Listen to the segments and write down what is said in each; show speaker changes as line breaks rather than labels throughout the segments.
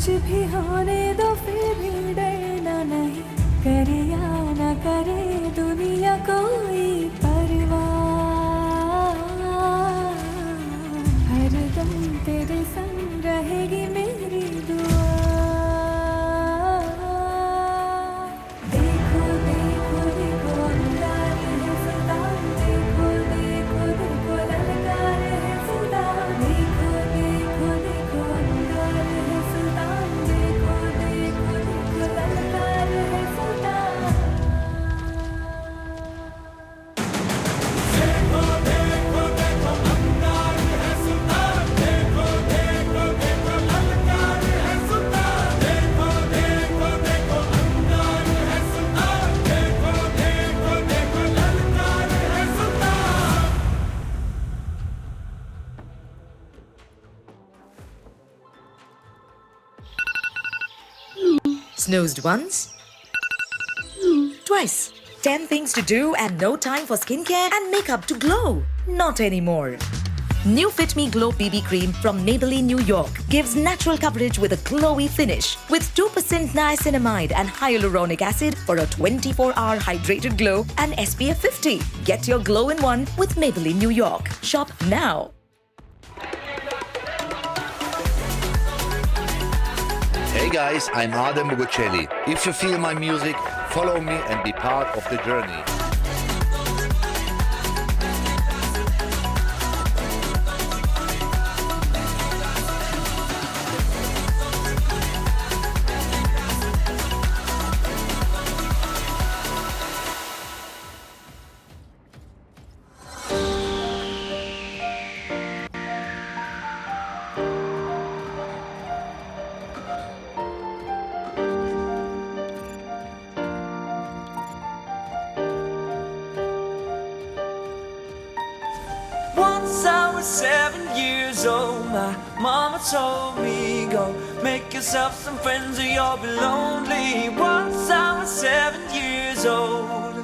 कुछ भी होने दो फिर भी डरना नहीं, करे या ना करे दुनिया कोई परवाह, हरदम तेरे संग रहेगी मेरी दुआ। देखो देखो देखो अंगार है सुल्तान, देखो देखो देखो ललकार है सुल्तान, देखो देखो देखो अंगार है सुल्तान, देखो देखो देखो ललकार है सुल्तान।
Snoozed once, twice. 10 things to do and no time for skincare and makeup to glow. Not anymore. New Fit Me Glow BB Cream from Maybelline, New York gives natural coverage with a glowy finish with 2% niacinamide and hyaluronic acid for a 24-hour hydrated glow and SPF 50. Get your glow in one with Maybelline, New York. Shop now.
Hey guys, I'm Adam Bocelli. If you feel my music, follow me and be part of the journey.
Once I was 7 years old, my mama told me, go make yourself some friends or you'll be lonely. Once I was 7 years old.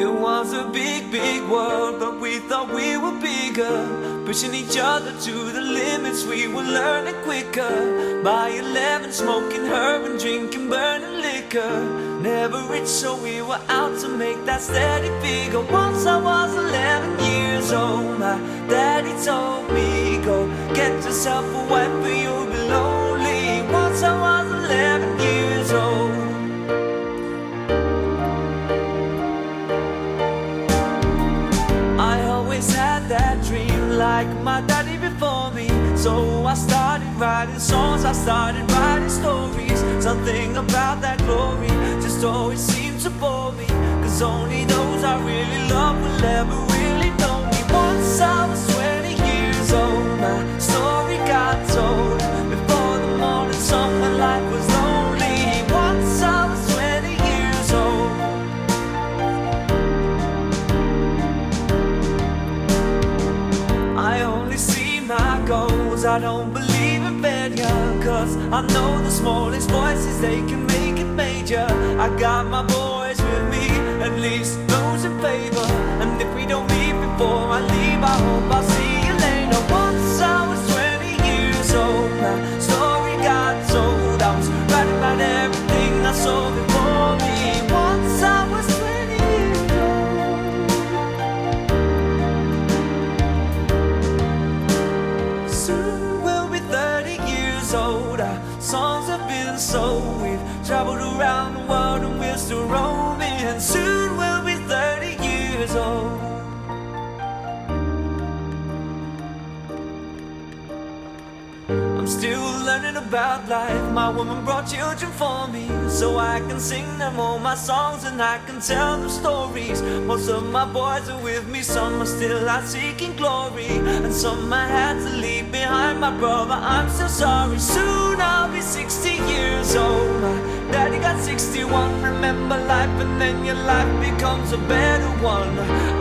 It was a big, big world, but we thought we were bigger. Pushing each other to the limits, we were learning quicker. By 11, smoking herb and drinking burning liquor. Never rich, so we were out to make that steady figure. Once I was 11 years old, my daddy told me, go get yourself a wife or you'll be lonely. Once I was 11 years old. I always had that dream like my daddy before me. So I started writing songs, I started writing stories. Something about that glory just always seemed to bore me, 'cause only those I really love will ever really know me. Once I was 20 years old, my story got told. Before the morning sun, when life was lonely. Once I was 20 years old. I only see my goals, I don't believe in failure, 'cause I know the smallest voices, they can make it major. I got my boys with me, at least those in favor. And if we don't meet before I leave, I hope I'll see you later. Once I was 20 years old, my story got told. I was writing about everything I saw before me. Once I was 20 years old. Soon we'll be 30 years old. Our songs have been sold. We've traveled around the world and we're still roaming. And soon we'll be 30 years old. I'm still learning about life. My woman brought children for me, so I can sing them all my songs and I can tell them stories. Most of my boys are with me, some are still out seeking glory, and some I had to leave behind. My brother, I'm so sorry. Soon I'll be 60 years old. My daddy got 61. Remember life and then your life becomes a better one.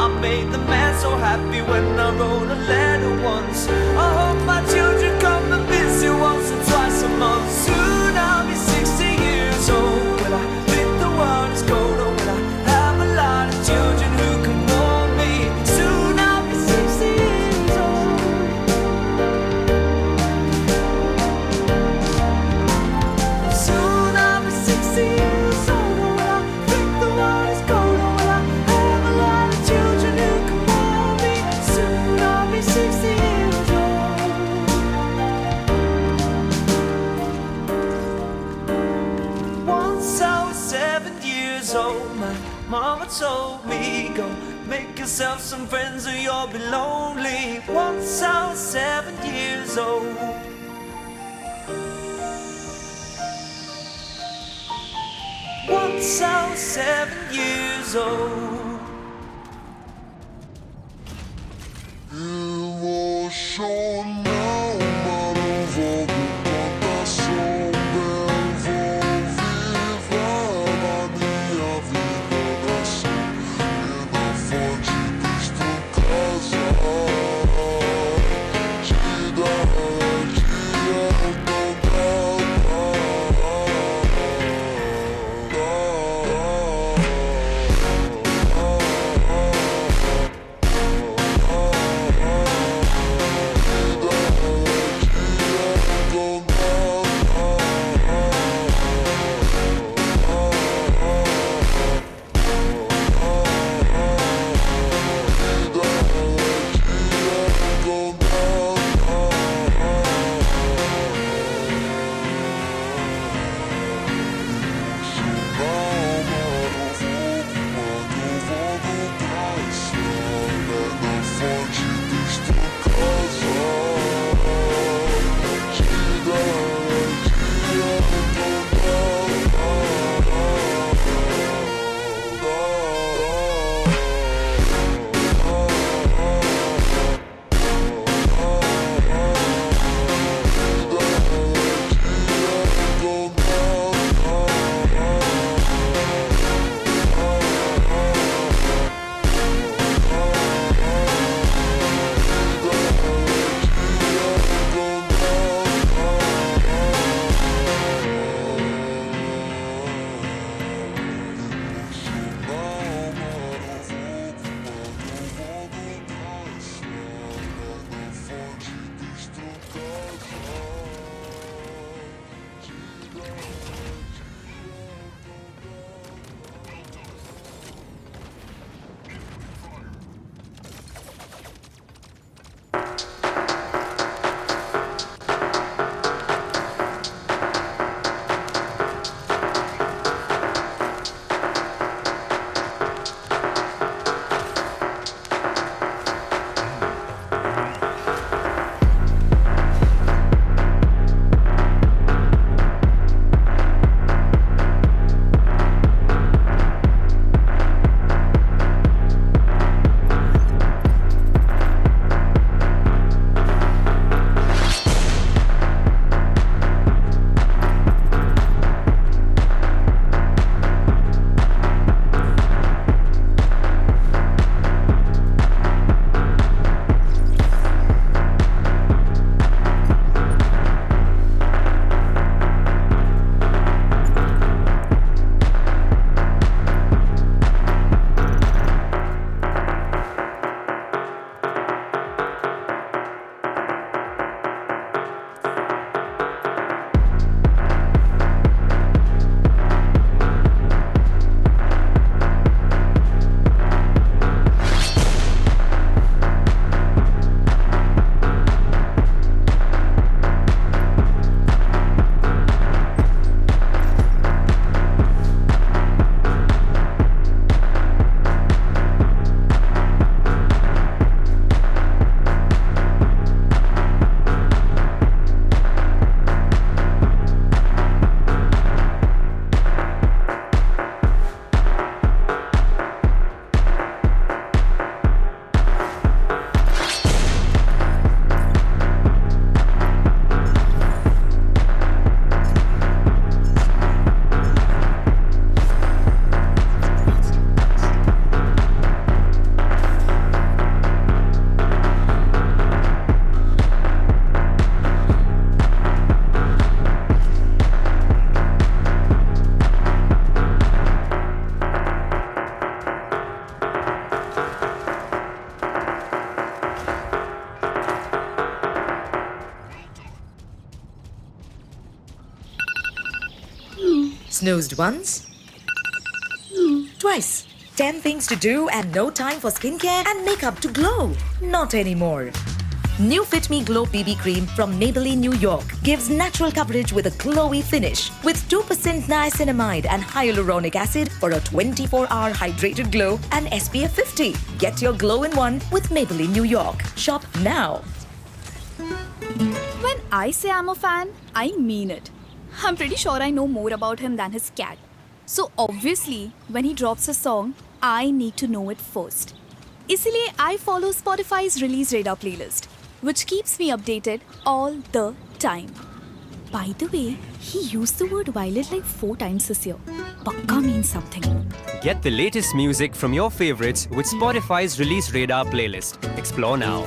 I made the man so happy when I wrote a letter once. I hope my children come and visit once or twice a month. Soon I'll be 60 years old. Will I think the world is cold, or will I have a lot of children who can warm me? Soon I'll be 60 years old. years old. My mama told me, go make yourself some friends or you'll be lonely. Once I was 7 years old. Once I was 7 years old.
Emocional, maluco, quanta sombra eu vou viver na minha vida nascer e na fonte Cristo casa. Te dará eu
Snoozed once, twice. 10 things to do and no time for skincare and makeup to glow. Not anymore. New Fit Me Glow BB Cream from Maybelline, New York gives natural coverage with a glowy finish with 2% niacinamide and hyaluronic acid for a 24-hour hydrated glow and SPF 50. Get your glow in one with Maybelline, New York. Shop now.
When I say I'm a fan, I mean it. I'm pretty sure I know more about him than his cat. So obviously, when he drops a song, I need to know it first. इसलिए I follow Spotify's release radar playlist, which keeps me updated all the time. By the way, he used the word violet like 4 times this year. Pakka means something.
Get the latest music from your favorites with Spotify's Release Radar playlist. Explore now.